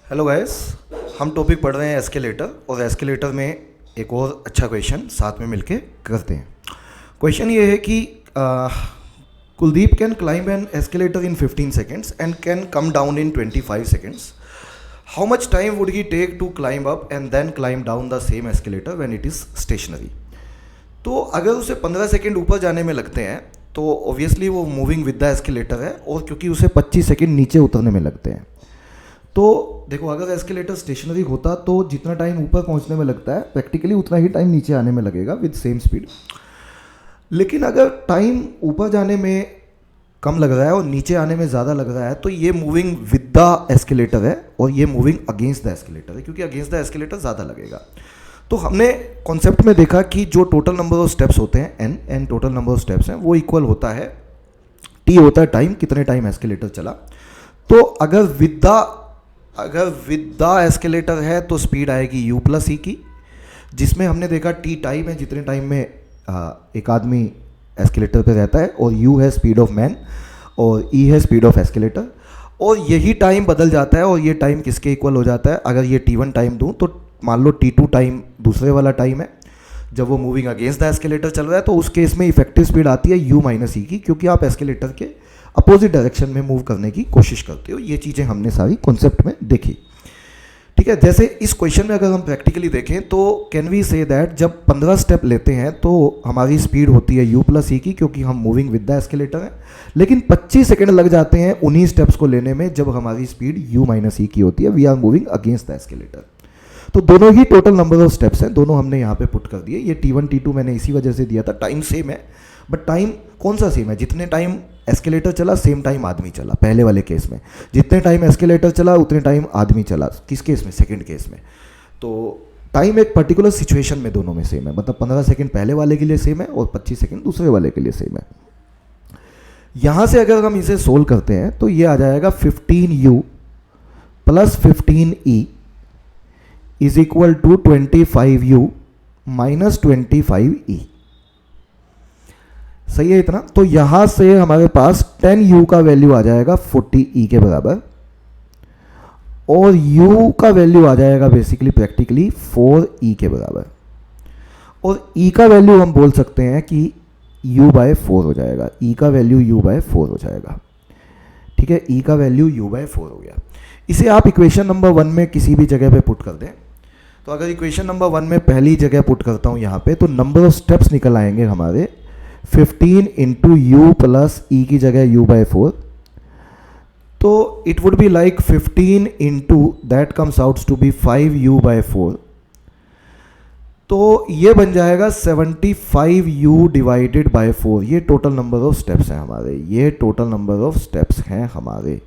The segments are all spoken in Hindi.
हेलो गाइस, हम टॉपिक पढ़ रहे हैं एस्केलेटर और एस्केलेटर में एक और अच्छा क्वेश्चन साथ में मिलके करते हैं। क्वेश्चन ये है कि Kuldeep can climb an escalator in 15 seconds and can come down in 25 seconds. How much time would he take to climb up and then climb down the same escalator when it is stationary. तो अगर उसे 15 सेकेंड ऊपर जाने में लगते हैं तो ऑब्वियसली वो मूविंग विद द एस्केलेटर है, और क्योंकि उसे 25 सेकेंड नीचे उतरने में लगते हैं तो देखो, अगर एस्केलेटर स्टेशनरी होता तो जितना टाइम ऊपर पहुंचने में लगता है प्रैक्टिकली उतना ही टाइम नीचे आने में लगेगा विद सेम स्पीड। लेकिन अगर टाइम ऊपर जाने में कम लग रहा है और नीचे आने में ज़्यादा लग रहा है तो ये मूविंग विद द एस्केलेटर है और ये मूविंग अगेंस्ट द एस्केलेटर है, क्योंकि अगेंस्ट द एस्केलेटर ज़्यादा लगेगा। तो हमने कॉन्सेप्ट में देखा कि जो टोटल नंबर ऑफ स्टेप्स होते हैं an total number of steps हैं वो इक्वल होता है टी होता है टाइम, कितने टाइम एस्केलेटर चला। तो अगर विद द एस्केलेटर है तो स्पीड आएगी u प्लस ई की, जिसमें हमने देखा t टाइम है जितने टाइम में एक आदमी एस्केलेटर पे रहता है, और u है स्पीड ऑफ मैन और e है स्पीड ऑफ एस्केलेटर। और यही टाइम बदल जाता है और ये टाइम किसके इक्वल हो जाता है। अगर ये t1 टाइम दूँ तो मान लो t2 टाइम दूसरे वाला टाइम है जब वो मूविंग अगेंस्ट द एस्केलेटर चल रहा है, तो उस केस में इफेक्टिव स्पीड आती है u माइनस ई की, क्योंकि आप एस्केलेटर के अपोजिट डायरेक्शन में मूव करने की कोशिश करते हो। ये चीज़ें हमने सारी कॉन्सेप्ट में देखी, ठीक है। जैसे इस क्वेश्चन में अगर हम प्रैक्टिकली देखें तो कैन वी से दैट जब 15 स्टेप लेते हैं तो हमारी स्पीड होती है u प्लस ई की, क्योंकि हम मूविंग विद द एस्केलेटर है। लेकिन 25 सेकेंड लग जाते हैं उन्हीं स्टेप्स को लेने में जब हमारी स्पीड u माइनस ई की होती है, we are moving against the escalator. तो दोनों ही टोटल नंबर ऑफ स्टेप्स हैं, दोनों हमने यहाँ पे पुट कर दिए। ये t1 t2 मैंने इसी वजह से दिया था, टाइम सेम है, बट टाइम कौन सा सेम है, जितने टाइम एस्केलेटर चला सेम टाइम आदमी चला। पहले वाले केस में जितने टाइम एस्केलेटर चला उतने टाइम आदमी चला, किस केस में, सेकंड केस में। तो टाइम एक पर्टिकुलर सिचुएशन में दोनों में सेम है, मतलब 15 सेकंड पहले वाले के लिए सेम है और 25 सेकंड दूसरे वाले के लिए सेम है। यहाँ से अगर हम इसे सोल्व करते हैं तो ये आ जाएगा 15u plus 15e is equal to 25u minus 25e। सही है इतना। तो यहां से हमारे पास 10u का वैल्यू आ जाएगा 40e के बराबर, और u का वैल्यू आ जाएगा बेसिकली प्रैक्टिकली 4e के बराबर, और e का वैल्यू हम बोल सकते हैं कि u बाय 4 हो जाएगा। e का वैल्यू u बाय 4 हो जाएगा, ठीक है। e का वैल्यू u बाय 4 हो गया। इसे आप इक्वेशन नंबर 1 में किसी भी जगह पे पुट कर दें। तो अगर इक्वेशन नंबर 1 में पहली जगह पुट करता हूं यहाँ पे, तो नंबर ऑफ स्टेप्स निकल आएंगे हमारे 15 इंटू यू प्लस ई की जगह u बाय 4। तो it would be like 15 into that comes out to be 5u by 4। तो ये बन जाएगा 75u डिवाइडेड बाय 4। ये टोटल नंबर ऑफ स्टेप्स हैं हमारे, ये टोटल नंबर ऑफ स्टेप्स हैं हमारे।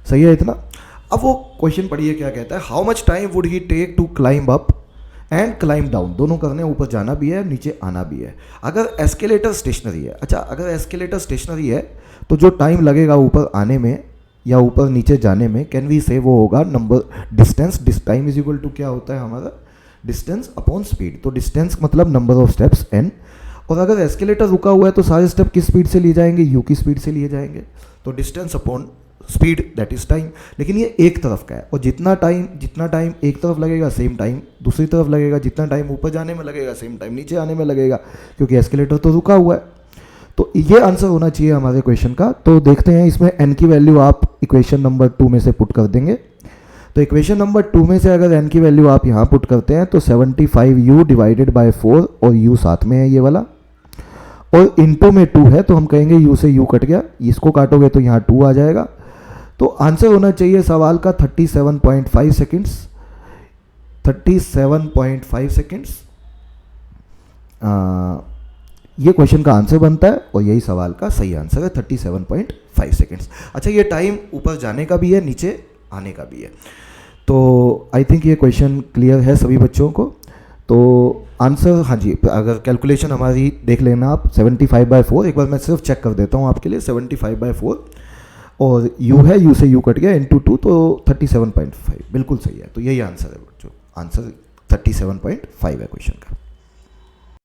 सही है इतना। अब वो क्वेश्चन पढ़िए क्या कहता है। How much time would he take to climb up and climb down, दोनों करने, ऊपर जाना भी है नीचे आना भी है। अगर एस्केलेटर स्टेशनरी है, अच्छा अगर एस्केलेटर स्टेशनरी है तो जो टाइम लगेगा ऊपर आने में या ऊपर नीचे जाने में, कैन वी से वो होगा number distance. Time is equal to क्या होता है हमारा, डिस्टेंस अपॉन स्पीड। तो डिस्टेंस मतलब नंबर ऑफ स्टेप्स n, और अगर एस्केलेटर रुका हुआ है तो सारे स्टेप किस स्पीड से लिए जाएंगे, u की स्पीड से लिए जाएंगे। तो distance upon speed that is time. लेकिन ये एक तरफ का है, और जितना टाइम एक तरफ लगेगा सेम टाइम दूसरी तरफ लगेगा, जितना टाइम ऊपर जाने में लगेगा सेम टाइम नीचे आने में लगेगा, क्योंकि एस्केलेटर तो रुका हुआ है। तो ये आंसर होना चाहिए हमारे क्वेश्चन का। तो देखते हैं इसमें n की वैल्यू आप इक्वेशन नंबर 2 में से पुट कर देंगे। तो इक्वेशन नंबर 2 में से अगर n की वैल्यू आप यहाँ पुट करते हैं तो 75u डिवाइडेड बाय 4, और u साथ में है ये वाला, और इंटू में 2 है तो हम कहेंगे u से u कट गया, इसको काटोगे तो यहाँ 2 आ जाएगा। तो आंसर होना चाहिए सवाल का 37.5 सेकेंड्स। 37.5 सेकेंड्स ये क्वेश्चन का आंसर बनता है, और यही सवाल का सही आंसर है 37.5 सेकेंड्स। अच्छा, ये टाइम ऊपर जाने का भी है नीचे आने का भी है। तो आई थिंक ये क्वेश्चन क्लियर है सभी बच्चों को। तो आंसर, हाँ जी, अगर कैलकुलेशन हमारी देख लेना आप 75/4, एक बार मैं सिर्फ चेक कर देता हूँ आपके लिए। 75/4 और u है, u से u कट गया इंटू 2, तो 37.5 बिल्कुल सही है। तो यही आंसर है बच्चों, आंसर 37.5 है क्वेश्चन का।